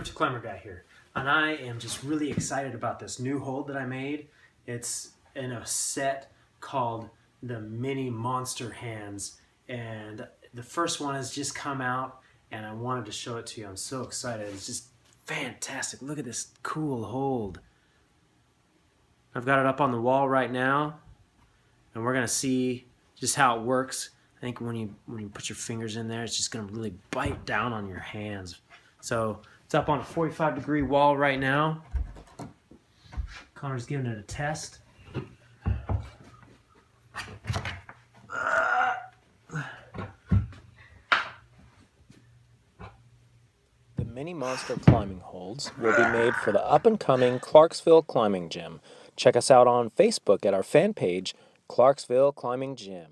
Crypto Climber Guy here, and I am just really excited about this new hold that I made. It's in a set called the Mini Monster Hands, and the first one has just come out, and I wanted to show it to you. I'm so excited. It's just fantastic. Look at this cool hold. I've got it up on the wall right now, and we're gonna see just how it works. I think when you put your fingers in there, it's just gonna really bite down on your hands. So it's up on a 45-degree wall right now. Connor's giving it a test. The Mini Monster climbing holds will be made for the up-and-coming Clarksville Climbing Gym. Check us out on Facebook at our fan page, Clarksville Climbing Gym.